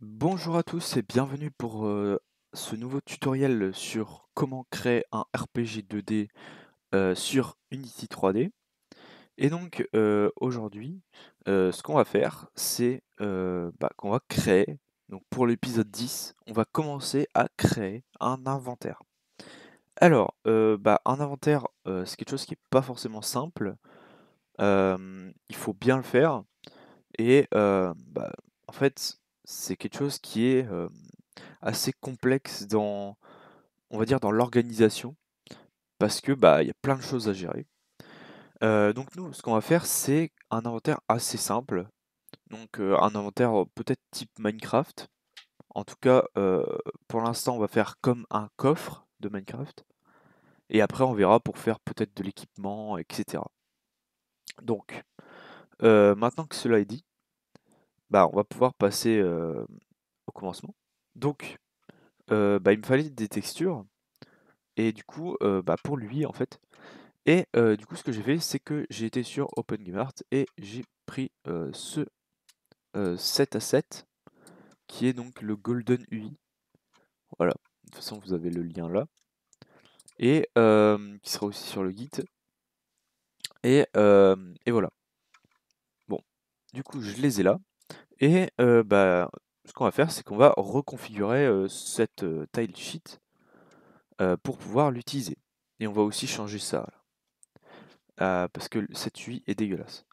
Bonjour à tous et bienvenue pour ce nouveau tutoriel sur comment créer un RPG 2D sur Unity 3D. Et donc aujourd'hui, ce qu'on va faire, c'est qu'on va créer, donc pour l'épisode 10, on va commencer à créer un inventaire. Alors, un inventaire, c'est quelque chose qui n'est pas forcément simple, il faut bien le faire et en fait, c'est quelque chose qui est assez complexe dans, on va dire, dans l'organisation, parce que il y a plein de choses à gérer. Donc nous, ce qu'on va faire, c'est un inventaire assez simple. Donc un inventaire peut-être type Minecraft. En tout cas, pour l'instant, on va faire comme un coffre de Minecraft. Et après, on verra pour faire peut-être de l'équipement, etc. Donc, maintenant que cela est dit, on va pouvoir passer au commencement. Donc, il me fallait des textures. Et du coup, pour lui, en fait. Et du coup, ce que j'ai fait, c'est que j'ai été sur OpenGameArt et j'ai pris ce 7 à 7 qui est donc le Golden UI. Voilà, de toute façon, vous avez le lien là. Et qui sera aussi sur le guide. Et voilà. Bon, du coup, je les ai là. Et ce qu'on va faire, c'est qu'on va reconfigurer cette tile sheet pour pouvoir l'utiliser. Et on va aussi changer ça, parce que cette UI est dégueulasse.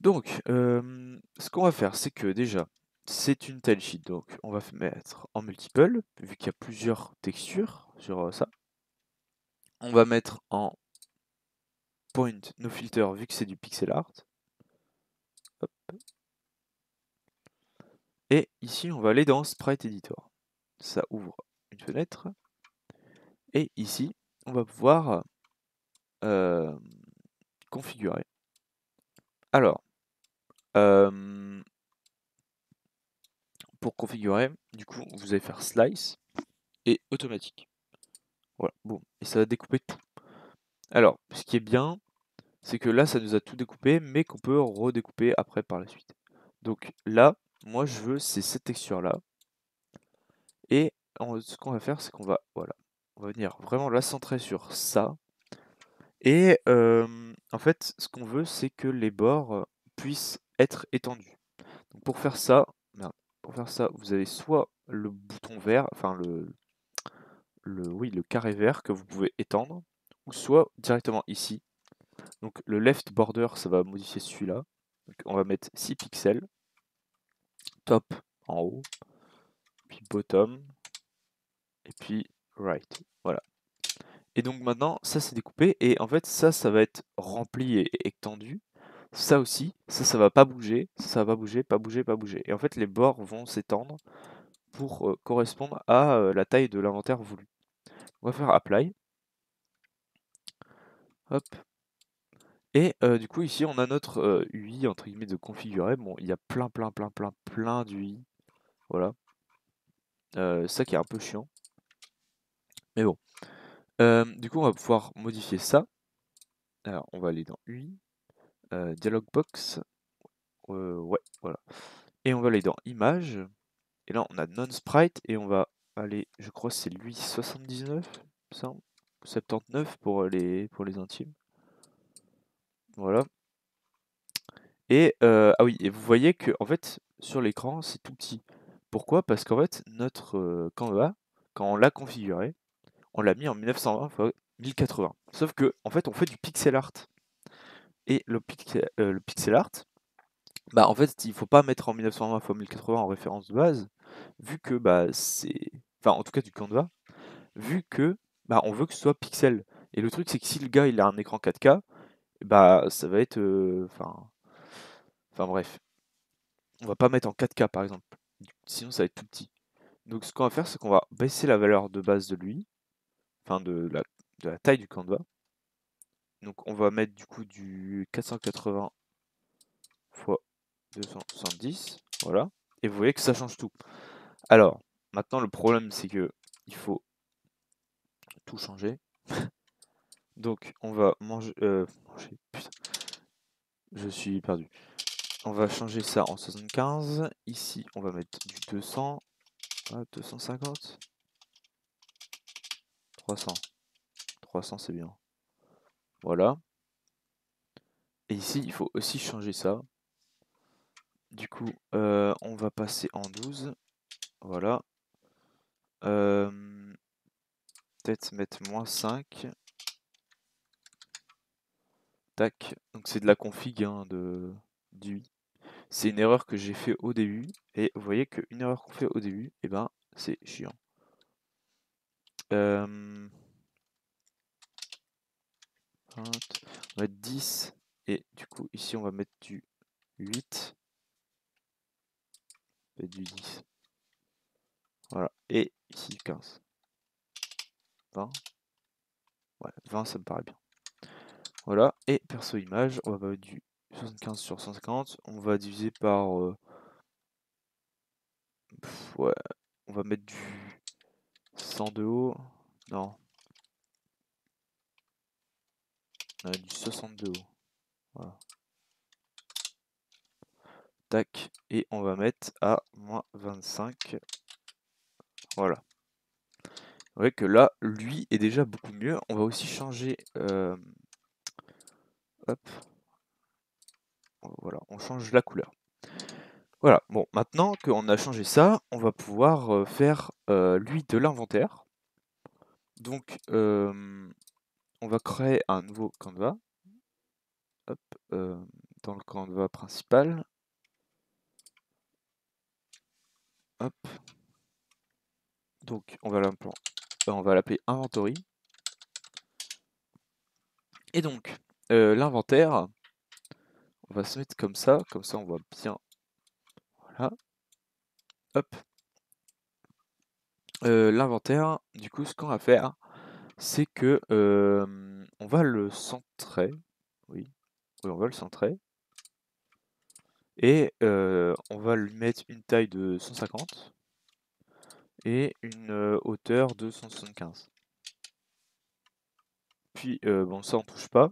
Donc, ce qu'on va faire, c'est que déjà, c'est une tile sheet, donc on va mettre en multiple, vu qu'il y a plusieurs textures sur ça. On va mettre en point no filter, vu que c'est du pixel art. Hop. Et ici, on va aller dans Sprite Editor. Ça ouvre une fenêtre. Et ici, on va pouvoir euh, configurer. Alors, euh, pour configurer, du coup, vous allez faire slice et automatique. Voilà, boum. Et ça va découper tout. Alors, ce qui est bien, c'est que là, ça nous a tout découpé, mais qu'on peut redécouper après par la suite. Donc là, moi, je veux c'est cette texture-là. Et ce qu'on va faire, c'est qu'on va, voilà, on va venir vraiment la centrer sur ça. Et en fait, ce qu'on veut, c'est que les bords puissent être étendus. Donc pour faire ça, merde, pour faire ça, vous avez soit le bouton vert, enfin oui, le carré vert que vous pouvez étendre, ou soit directement ici. Donc le left border, ça va modifier celui-là. Donc, on va mettre 6 pixels, top en haut, puis bottom, et puis right. Voilà. Et donc maintenant, ça c'est découpé, et en fait ça va être rempli et étendu. Ça aussi, ça va pas bouger, ça va pas bouger, pas bouger, pas bouger. Et en fait les bords vont s'étendre pour correspondre à la taille de l'inventaire voulu. On va faire apply. Hop. Et du coup ici on a notre UI entre guillemets de configurer. Bon, il y a plein d'UI. Voilà. Ça qui est un peu chiant. Mais bon. Du coup on va pouvoir modifier ça. Alors on va aller dans UI. Dialog box. Ouais, voilà. Et on va aller dans Images. Et là, on a Non-Sprite. Et on va aller, je crois que c'est lui 79, ça, 79 pour les intimes. Voilà. Et, ah oui, et vous voyez que, en fait, sur l'écran, c'est tout petit. Pourquoi? Parce qu'en fait, notre Canva, quand on l'a configuré, on l'a mis en 1920 x 1080. Sauf que, en fait, on fait du pixel art. Et le pixel art, en fait, il faut pas mettre en 1920 x 1080 en référence de base, vu que c'est. Enfin, en tout cas du Canva, vu que on veut que ce soit pixel. Et le truc, c'est que si le gars il a un écran 4K, ça va être. Enfin bref, on va pas mettre en 4K par exemple, sinon ça va être tout petit. Donc ce qu'on va faire, c'est qu'on va baisser la valeur de base de lui, enfin de la taille du Canva. Donc on va mettre du coup du 480 x 270, voilà. Et vous voyez que ça change tout. Alors, maintenant le problème c'est que il faut tout changer. Donc on va manger, putain, je suis perdu. On va changer ça en 75. Ici, on va mettre du 200. Ah, 250. 300. 300, c'est bien. Voilà. Et ici, il faut aussi changer ça. Du coup, on va passer en 12. Voilà. Peut-être mettre -5. Tac. Donc c'est de la config hein, du UI. C'est une erreur que j'ai fait au début. Et vous voyez qu'une erreur qu'on fait au début, et ben c'est chiant. On va mettre 10. Et du coup, ici, on va mettre du 8. Et du 10. Voilà. Et ici, 15. 20. Ouais, 20, ça me paraît bien. Voilà. Et perso image, on va mettre du 75 sur 150. On va diviser par... ouais. On va mettre du 100 de haut. Non. Du 60 de haut. Voilà. Tac. Et on va mettre à -25. Voilà. Vous voyez que là, lui est déjà beaucoup mieux. On va aussi changer... hop. Voilà, on change la couleur. Voilà, bon, maintenant qu'on a changé ça, on va pouvoir faire lui de l'inventaire. Donc, on va créer un nouveau canevas. Hop, dans le canevas principal. Hop. Donc, on va l'appeler inventory. Et donc, l'inventaire, on va se mettre comme ça on voit bien. Voilà. Hop. L'inventaire, du coup, ce qu'on va faire, c'est que on va le centrer. Oui, on va le centrer. Et on va lui mettre une taille de 150 et une hauteur de 175. Puis bon, ça on touche pas.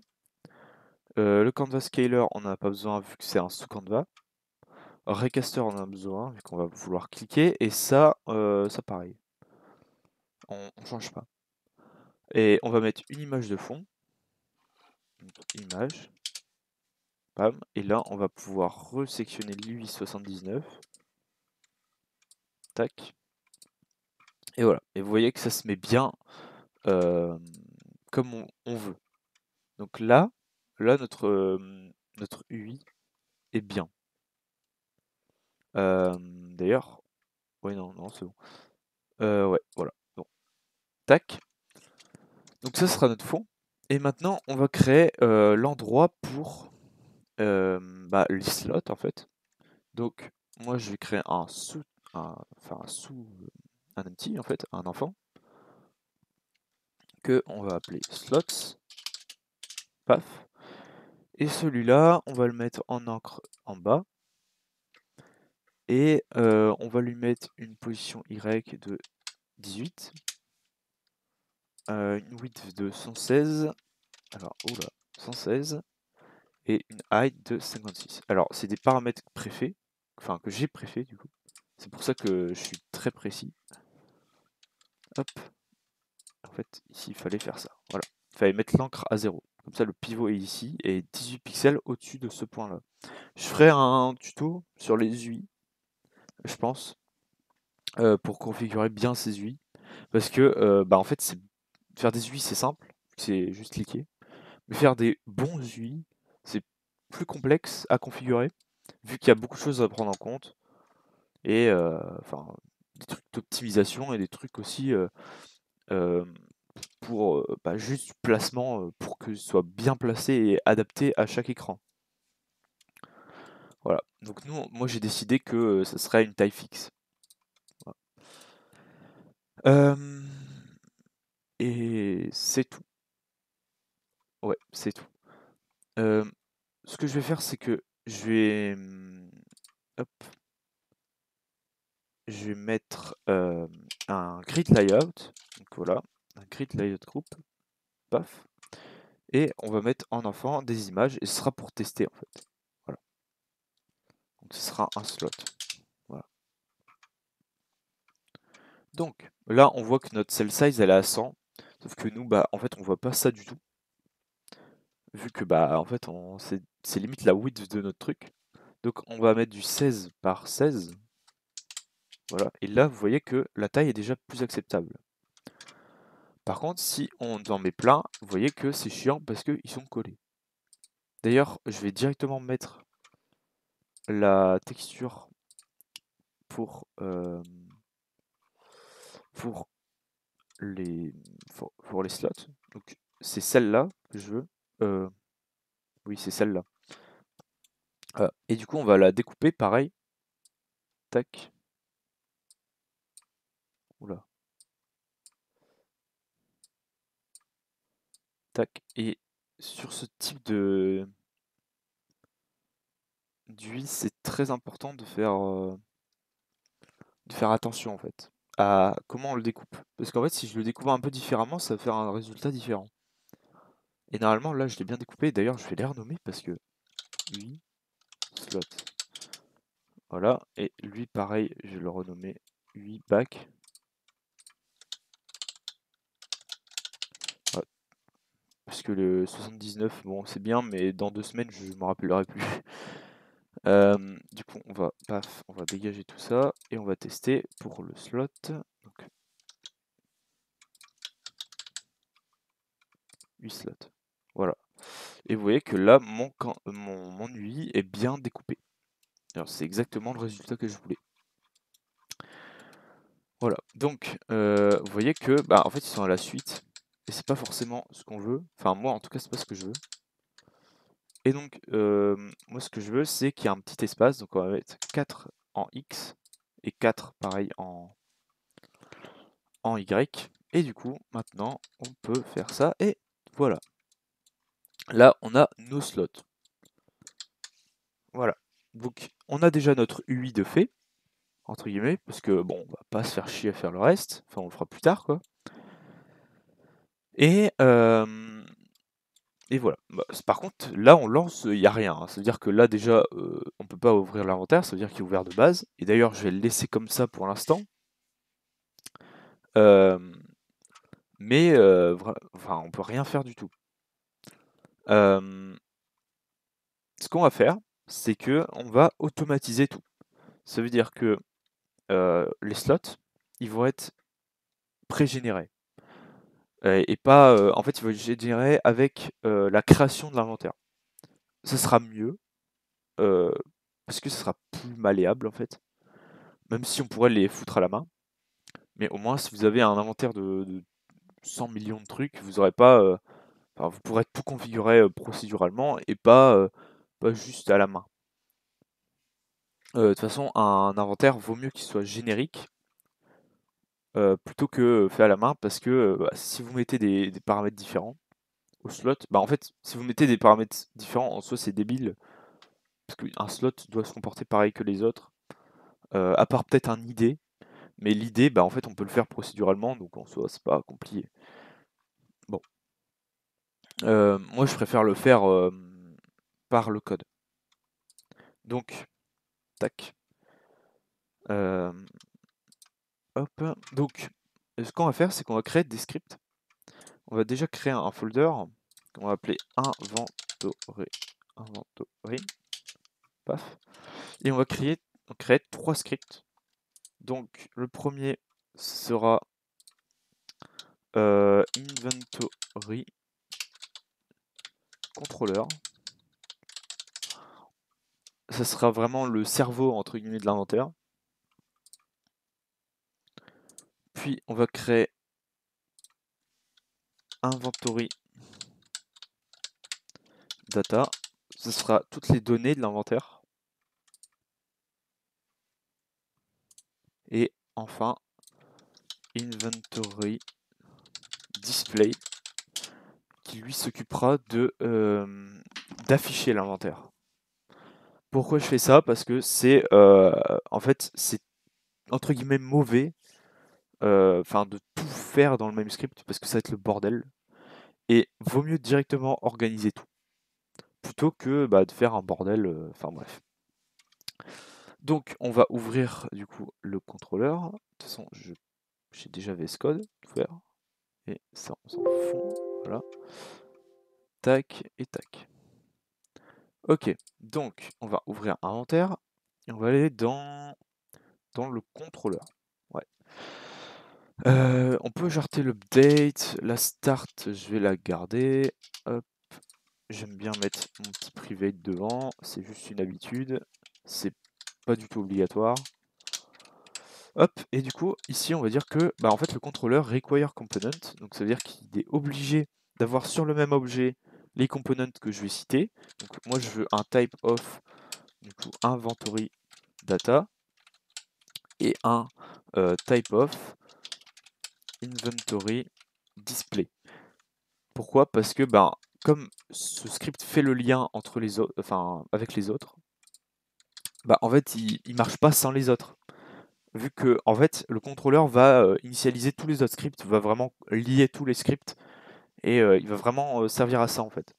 Le canvas scaler, on n'en a pas besoin vu que c'est un sous-canvas. Recaster, on en a besoin vu qu'on va vouloir cliquer. Et ça, ça pareil, on change pas. Et on va mettre une image de fond. Donc, image. Bam. Et là, on va pouvoir resectionner l'UI79. Tac. Et voilà. Et vous voyez que ça se met bien comme on veut. Donc là notre UI est bien. D'ailleurs, ouais non c'est bon. Ouais, voilà. Bon, tac. Donc ça sera notre fond. Et maintenant on va créer l'endroit pour les slots en fait. Donc moi je vais créer un empty en fait, un enfant que on va appeler slots. Paf. Et celui-là, on va le mettre en encre en bas. Et on va lui mettre une position Y de 18. Une width de 116. Alors, oula, 116. Et une height de 56. Alors, c'est des paramètres préfets. Enfin, que j'ai préfets, du coup. C'est pour ça que je suis très précis. Hop. En fait, ici, il fallait faire ça. Voilà. Il fallait mettre l'encre à 0. Comme ça, le pivot est ici et 18 pixels au-dessus de ce point-là. Je ferai un tuto sur les UI, je pense, pour configurer bien ces UI. Parce que, en fait, faire des UI, c'est simple. C'est juste cliquer. Mais faire des bons UI, c'est plus complexe à configurer, vu qu'il y a beaucoup de choses à prendre en compte. Et des trucs d'optimisation et des trucs aussi pour juste placement, pour que ce soit bien placé et adapté à chaque écran. Voilà. Donc moi j'ai décidé que ça serait une taille fixe. Voilà. Et c'est tout. Ouais, c'est tout. Ce que je vais faire, c'est que je vais, hop, je vais mettre un grid layout. Donc voilà, un grid layout group. Paf. Et on va mettre en enfant des images et ce sera pour tester en fait. Voilà. Donc ce sera un slot. Voilà. Donc là, on voit que notre cell size elle est à 100, sauf que nous, bah en fait, on voit pas ça du tout, vu que bah en fait, c'est limite la width de notre truc. Donc on va mettre du 16 par 16. Voilà. Et là, vous voyez que la taille est déjà plus acceptable. Par contre, si on en met plein, vous voyez que c'est chiant parce qu'ils sont collés. D'ailleurs, je vais directement mettre la texture pour les pour les slots. Donc c'est celle-là que je veux. Oui, c'est celle-là. Et du coup, on va la découper pareil. Tac. Oula. Tac. Et sur ce type d'huile, c'est très important de faire attention en fait à comment on le découpe. Parce qu'en fait, si je le découpe un peu différemment, ça va faire un résultat différent. Et normalement, là, je l'ai bien découpé. D'ailleurs, je vais les renommer parce que lui, slot. Voilà. Et lui, pareil, je vais le renommer 8 back. Ouais. Parce que le 79, bon, c'est bien, mais dans 2 semaines, je me rappellerai plus. Du coup, on va dégager tout ça et on va tester pour le slot. Donc, 8 slots. Voilà. Et vous voyez que là, mon UI est bien découpé. Alors, c'est exactement le résultat que je voulais. Voilà. Donc, vous voyez que, bah, en fait, ils sont à la suite. Et c'est pas forcément ce qu'on veut. Enfin, moi, en tout cas, c'est pas ce que je veux. Et donc, moi, ce que je veux, c'est qu'il y ait un petit espace. Donc, on va mettre 4 en X et 4, pareil, en Y. Et du coup, maintenant, on peut faire ça. Et voilà. Là, on a nos slots. Voilà. Donc, on a déjà notre UI de fait, entre guillemets, parce que, bon, on va pas se faire chier à faire le reste. Enfin, on le fera plus tard, quoi. Et, et voilà. Bah, par contre, là, on lance, il n'y a rien, hein. Ça veut dire que là, déjà, on peut pas ouvrir l'inventaire. Ça veut dire qu'il est ouvert de base. Et d'ailleurs, je vais le laisser comme ça pour l'instant. Euh, mais, enfin, on peut rien faire du tout. Euh, Ce qu'on va faire, c'est que on va automatiser tout. Ça veut dire que les slots, ils vont être pré-générés. Et pas, en fait, ils vont être générés avec la création de l'inventaire. Ça sera mieux, euh, parce que ce sera plus malléable en fait. Même si on pourrait les foutre à la main. Mais au moins, si vous avez un inventaire de 100 millions de trucs, vous aurez pas, enfin, vous pourrez tout configurer procéduralement et pas juste à la main. De toute façon, un inventaire vaut mieux qu'il soit générique plutôt que fait à la main parce que bah, si vous mettez des paramètres différents au slot, bah en fait, si vous mettez des paramètres différents, en soi c'est débile parce qu'un slot doit se comporter pareil que les autres, à part peut-être un ID, mais l'ID, bah en fait on peut le faire procéduralement donc en soi c'est pas compliqué. Bon, moi je préfère le faire par le code. Donc, tac. Euh, Hop. Donc, ce qu'on va faire, c'est qu'on va créer des scripts. On va déjà créer un folder qu'on va appeler inventory. Paf. Et on va créer 3 scripts. Donc, le premier sera inventory controller. Ça sera vraiment le cerveau entre guillemets de l'inventaire. Puis on va créer inventory data. Ce sera toutes les données de l'inventaire. Et enfin, inventory display qui lui s'occupera d'afficher l'inventaire. Pourquoi je fais ça? Parce que c'est en fait c'est entre guillemets mauvais, enfin de tout faire dans le même script parce que ça va être le bordel. Et vaut mieux directement organiser tout plutôt que bah, de faire un bordel. Enfin bref. Donc on va ouvrir du coup le contrôleur. De toute façon, j'ai déjà VS Code ouvert. Et ça, on s'en fout. Voilà. Tac et tac. Ok, donc on va ouvrir inventaire et on va aller dans le contrôleur. Ouais. On peut jarter l'update, la start, je vais la garder. Hop, j'aime bien mettre mon petit private devant, c'est juste une habitude, c'est pas du tout obligatoire. Hop, et du coup, ici, on va dire que bah, en fait, le contrôleur require component, donc ça veut dire qu'il est obligé d'avoir sur le même objet les components que je vais citer. Donc moi, je veux un type of, du coup, inventory data et un type of inventory display. Pourquoi? Parce que ben, comme ce script fait le lien entre les autres, enfin avec les autres, bah en fait il marche pas sans les autres. Vu que en fait le contrôleur va initialiser tous les autres scripts, va vraiment lier tous les scripts et il va vraiment servir à ça en fait.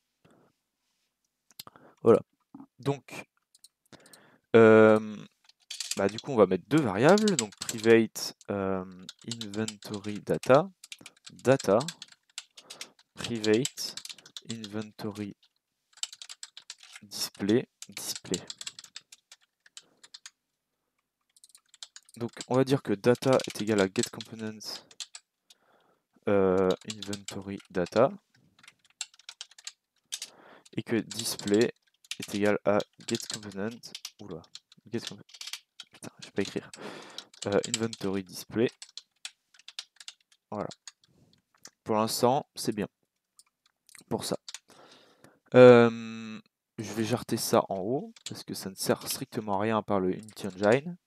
Voilà. Donc bah, du coup on va mettre deux variables, donc private inventory data, private inventory display. Donc on va dire que data est égal à getComponents inventory data et que display est égal à getComponent, oula, putain, je vais pas écrire, inventory display. Voilà. Pour l'instant, c'est bien. Pour ça. Je vais jarter ça en haut parce que ça ne sert strictement à rien à part le Unity Engine.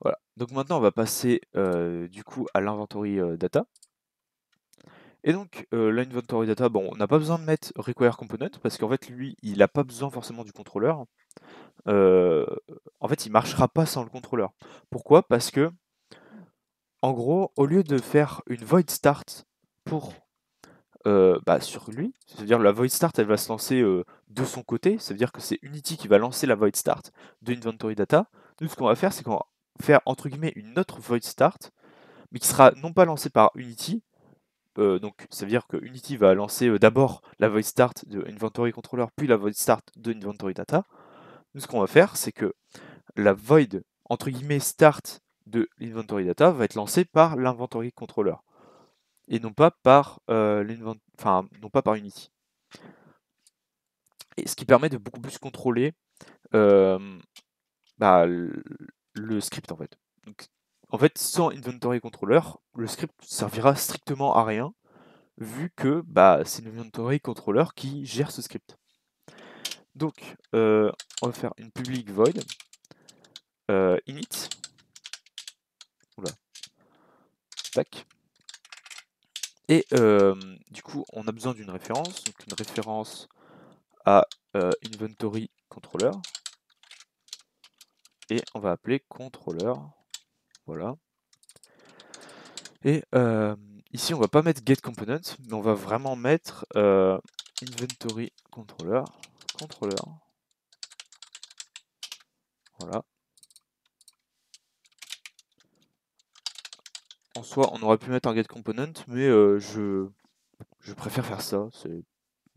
Voilà. Donc maintenant, on va passer du coup à l'inventory data. Et donc, l'inventory data, bon, on n'a pas besoin de mettre require component parce qu'en fait, lui, il n'a pas besoin forcément du contrôleur. En fait, il marchera pas sans le contrôleur. Pourquoi? Parce que, en gros, au lieu de faire une void start pour bah, sur lui, c'est-à-dire la void start, elle va se lancer de son côté, ça veut dire que c'est Unity qui va lancer la void start de inventory data. Nous, ce qu'on va faire, c'est qu'on va faire entre guillemets une autre void start, mais qui sera non pas lancée par Unity. Donc ça veut dire que Unity va lancer d'abord la void start de inventory controller, puis la void start de inventory data. Nous, ce qu'on va faire, c'est que la void entre guillemets start de l'inventory data va être lancée par l'inventory controller et non pas par non pas par Unity. Et ce qui permet de beaucoup plus contrôler bah, le script en fait. Donc, en fait, sans inventory controller, le script servira strictement à rien vu que bah, c'est l'inventory controller qui gère ce script. Donc, on va faire une public void init. Oula. Tac. Et du coup, on a besoin d'une référence, donc une référence à inventory controller. Et on va appeler controller. Voilà. Et ici, on va pas mettre getComponent, mais on va vraiment mettre inventory controller. Voilà. En soi, on aurait pu mettre un getComponent, mais je préfère faire ça.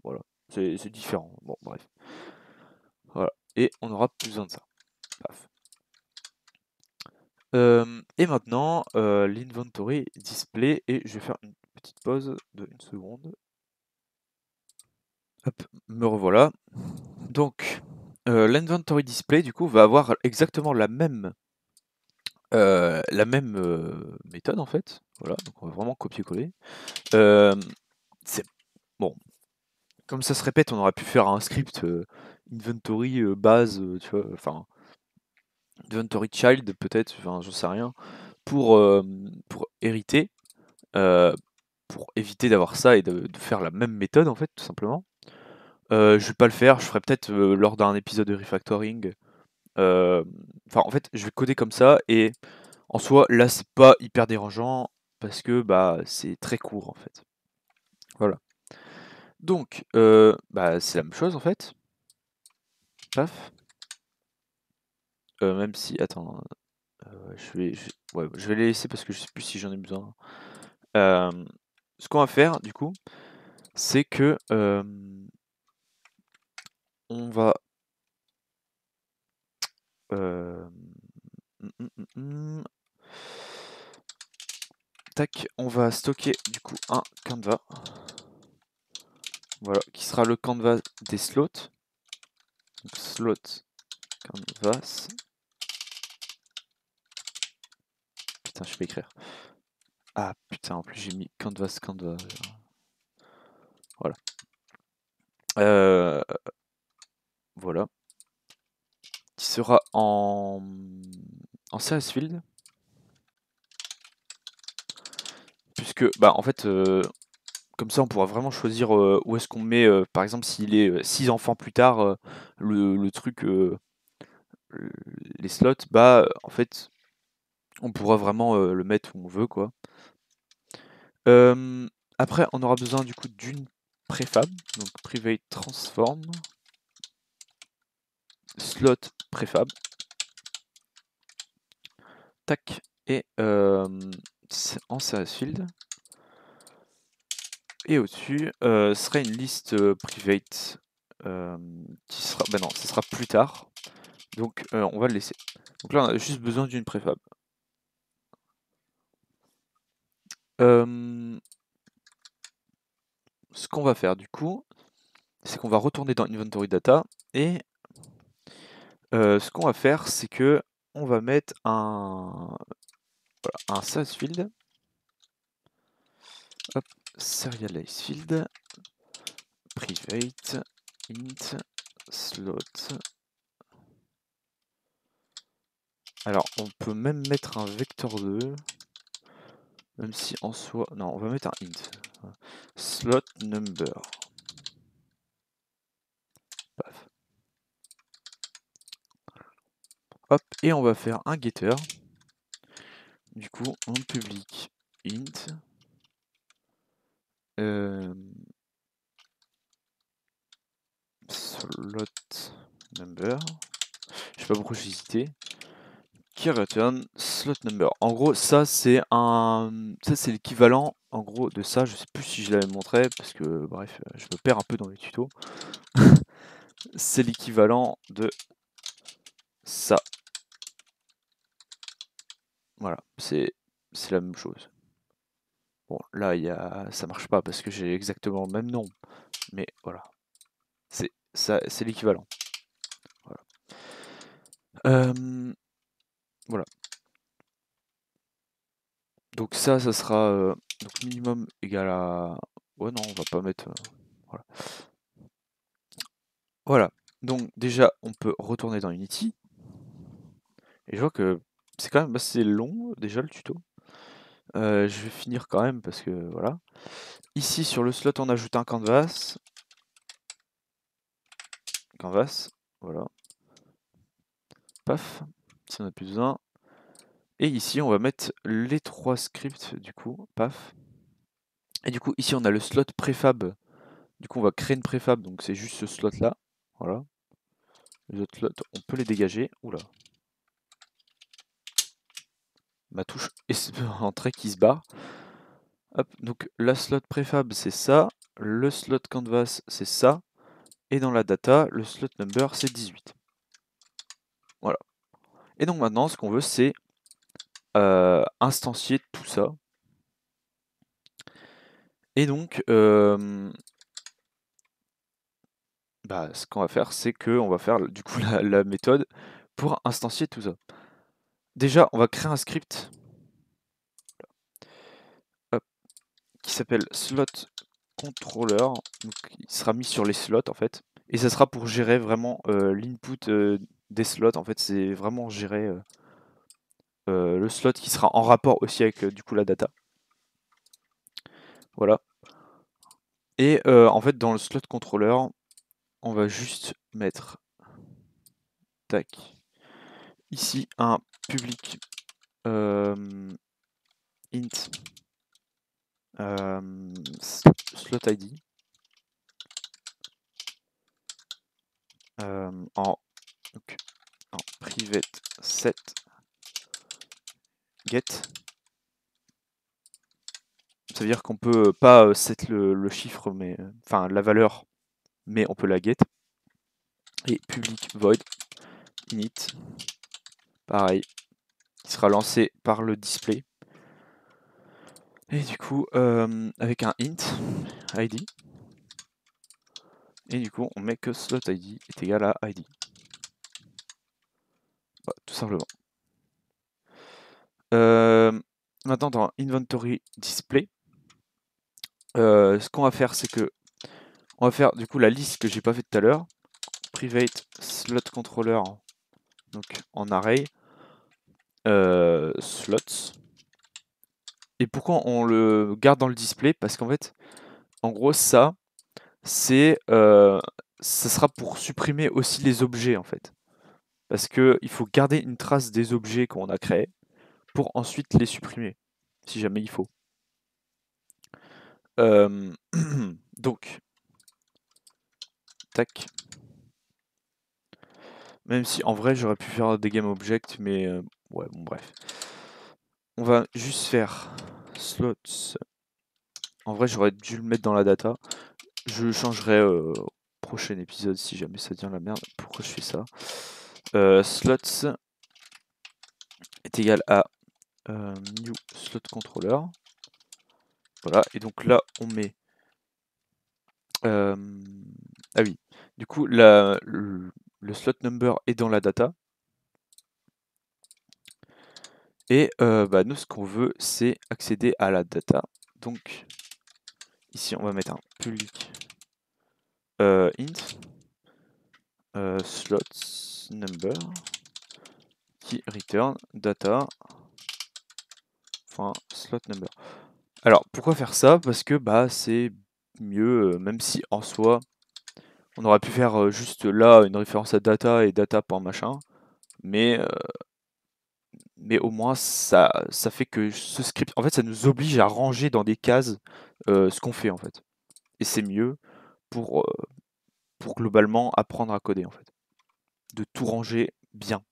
Voilà, c'est différent. Bon, bref. Voilà. Et on aura plus besoin de ça. Paf. Et maintenant, l'inventory display, et je vais faire une petite pause de 1 seconde. Hop, me revoilà. Donc, l'inventory display, du coup, va avoir exactement la même méthode, en fait. Voilà, donc on va vraiment copier-coller. C'est bon, comme ça se répète, on aurait pu faire un script inventory base, tu vois, enfin, inventory child peut-être, enfin, j'en sais rien, pour hériter, pour éviter d'avoir ça et de faire la même méthode, en fait, tout simplement. Je vais pas le faire, je ferai peut-être lors d'un épisode de refactoring. Enfin, en fait, je vais coder comme ça et en soi, là, c'est pas hyper dérangeant parce que bah c'est très court en fait. Voilà. Donc, bah c'est la même chose en fait. Paf. même si, attends, je vais les laisser parce que je sais plus si j'en ai besoin. Ce qu'on va faire, du coup, c'est que on va tac, on va stocker du coup un canvas, voilà, qui sera le canvas des slots. Donc, slot canvas. Putain, je peux écrire. Ah putain, en plus j'ai mis canvas. Voilà. Voilà. Qui sera en CS Field. Puisque, bah en fait, comme ça on pourra vraiment choisir où est-ce qu'on met, par exemple s'il est 6 enfants plus tard, le truc, les slots, bah en fait, on pourra vraiment le mettre où on veut, quoi. Après, on aura besoin du coup d'une préfab, donc private transform, slot préfab. Tac, et en CS Field. Et au-dessus sera une liste private qui sera. Bah non, ce sera plus tard. Donc on va le laisser. Donc là, on a juste besoin d'une préfab. Ce qu'on va faire du coup, c'est qu'on va retourner dans Inventory Data et ce qu'on va faire, c'est que on va mettre un SAS field. Hop, serialize field, private, int, slot. Alors, on peut même mettre un vector 2, même si en soi... Non, on va mettre un int. Slot number. Paf. Hop, et on va faire un getter. Du coup, en public int. Slot number. Je sais pas pourquoi j'ai hésité. Qui return slot number. En gros, ça c'est l'équivalent en gros de ça. Je sais plus si je l'avais montré parce que bref, je me perds un peu dans les tutos. C'est l'équivalent de ça. Voilà, c'est la même chose. Bon, là, ça marche pas parce que j'ai exactement le même nom, mais voilà, c'est l'équivalent. Voilà. Voilà. Donc ça sera donc minimum égal à. Ouais, non, on va pas mettre. Voilà. Voilà. Donc déjà, on peut retourner dans Unity. Et je vois que c'est quand même assez long déjà le tuto. Je vais finir quand même parce que voilà. Ici sur le slot, on ajoute un canvas. Voilà. Paf, si on n'a plus besoin. Et ici, on va mettre les 3 scripts du coup. Paf. Et du coup, ici, on a le slot préfab. Du coup, on va créer une préfab, donc c'est juste ce slot là. Voilà. Les autres slots, on peut les dégager. Oula. Ma touche entrée qui se barre. Hop, donc la slot préfab c'est ça, le slot canvas c'est ça, et dans la data, le slot number c'est 18. Voilà. Et donc maintenant, ce qu'on veut c'est instancier tout ça. Et donc, ce qu'on va faire, c'est qu'on va faire du coup la méthode pour instancier tout ça. Déjà, on va créer un script qui s'appelle slot controller, donc il sera mis sur les slots en fait, et ça sera pour gérer vraiment l'input des slots. En fait, c'est vraiment gérer le slot qui sera en rapport aussi avec du coup la data. Voilà. Et en fait, dans le slot controller, on va juste mettre tac ici un public int slot ID en donc, non, private set get. Ça veut dire qu'on peut pas set le chiffre, mais enfin la valeur, mais on peut la get. Et public void init, pareil, qui sera lancé par le display. Et du coup, avec un int id. Et du coup, on met que slot id est égal à id. Voilà, tout simplement. Maintenant, dans inventory display, ce qu'on va faire, c'est que on va faire du coup la liste que j'ai pas fait tout à l'heure. Private slot controller, donc en array, slots. Et pourquoi on le garde dans le display? Parce qu'en fait, en gros, ça sera pour supprimer aussi les objets en fait. Parce que il faut garder une trace des objets qu'on a créés pour ensuite les supprimer, si jamais il faut. Donc, tac. Même si en vrai j'aurais pu faire des GameObject, mais ouais, bon bref. On va juste faire slots. En vrai j'aurais dû le mettre dans la data. Je changerai au prochain épisode si jamais ça devient la merde. Pourquoi je fais ça? Slots est égal à new slot controller. Voilà, et donc là on met ah oui, du coup le slot number est dans la data. Et bah, nous ce qu'on veut c'est accéder à la data. Donc ici on va mettre un public int slots number qui return data slot number. Alors pourquoi faire ça? Parce que bah c'est mieux, même si en soi on aurait pu faire juste là une référence à data et data.machin, mais au moins ça fait que ce script, en fait ça nous oblige à ranger dans des cases ce qu'on fait en fait. Et c'est mieux pour globalement apprendre à coder en fait. De tout ranger bien,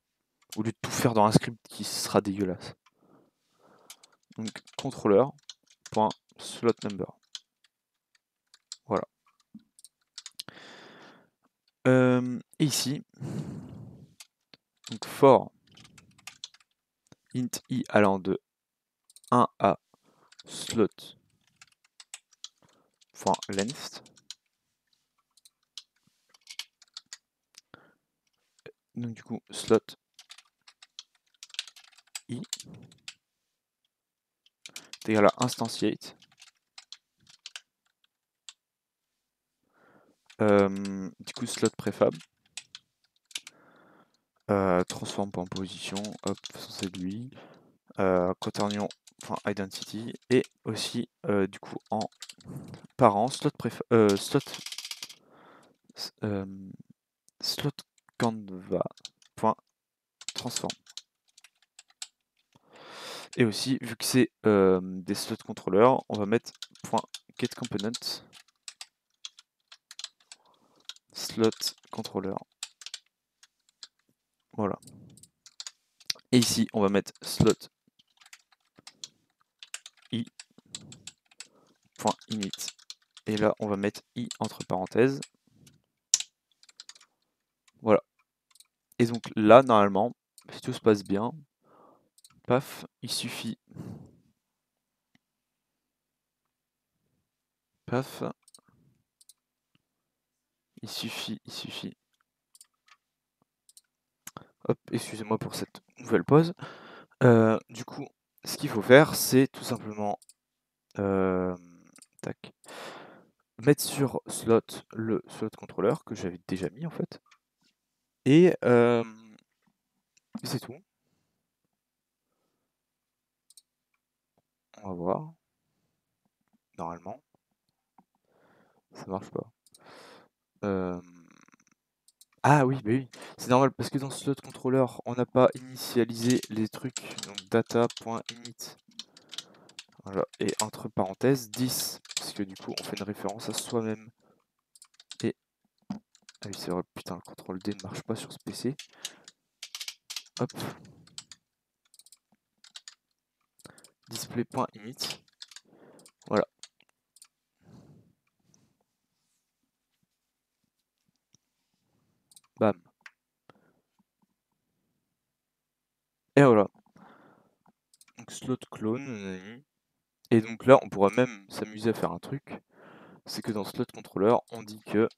au lieu de tout faire dans un script qui sera dégueulasse. Donc controller.slotNumber. Voilà. Et ici, donc for int i allant de 1 à slot.length. Donc du coup slot i est égal à instantiate. Du coup slot préfab. Transform.position, hop, c'est de lui. Quaternion.identity et aussi du coup en parent slot canva.transform. Et aussi vu que c'est des slot controllers, on va mettre .getComponent slot controller. Voilà. Et ici on va mettre slot i.init. Et là on va mettre i entre parenthèses. Voilà. Et donc là normalement, si tout se passe bien, paf, il suffit. Paf. Il suffit. Hop, excusez-moi pour cette nouvelle pause. Du coup, ce qu'il faut faire, c'est tout simplement tac, mettre sur slot le slot controller que j'avais déjà mis en fait. Et c'est tout. On va voir. Normalement, ça marche pas. Ah oui, bah oui, c'est normal parce que dans slot controller, on n'a pas initialisé les trucs, donc data.init. Voilà, et entre parenthèses 10, parce que du coup on fait une référence à soi-même. Et ah oui c'est vrai, putain, le CTRL D ne marche pas sur ce PC. Hop. Display.init. Voilà. Bam. Et voilà. Donc slot clone. Et donc là, on pourra même s'amuser à faire un truc. C'est que dans slot controller, on dit que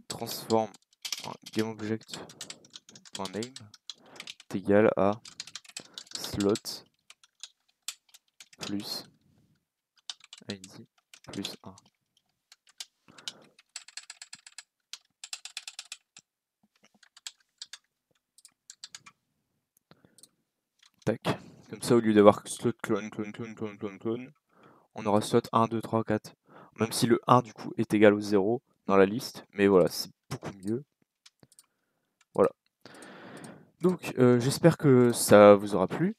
transform GameObject.name est égal à slot plus id plus 1. Tac. Comme ça, au lieu d'avoir slot clone, on aura slot 1, 2, 3, 4. Même si le 1 du coup est égal au 0 dans la liste, mais voilà, c'est beaucoup mieux. Voilà. Donc j'espère que ça vous aura plu.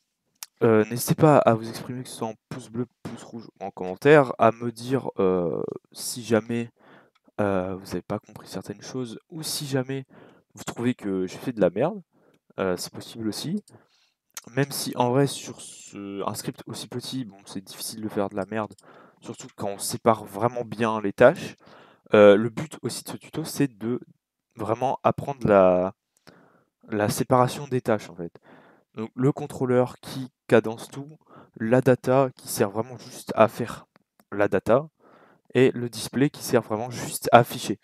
N'hésitez pas à vous exprimer, que ce soit en pouce bleu, pouce rouge ou en commentaire, à me dire si jamais vous n'avez pas compris certaines choses, ou si jamais vous trouvez que j'ai fait de la merde, c'est possible aussi. Même si en vrai sur un script aussi petit, bon, c'est difficile de faire de la merde, surtout quand on sépare vraiment bien les tâches. Le but aussi de ce tuto, c'est de vraiment apprendre la séparation des tâches en fait. Donc le contrôleur qui cadence tout, la data qui sert vraiment juste à faire la data, et le display qui sert vraiment juste à afficher.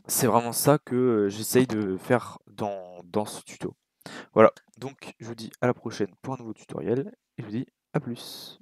C'est vraiment ça que j'essaye de faire dans ce tuto. Voilà, donc je vous dis à la prochaine pour un nouveau tutoriel, et je vous dis à plus.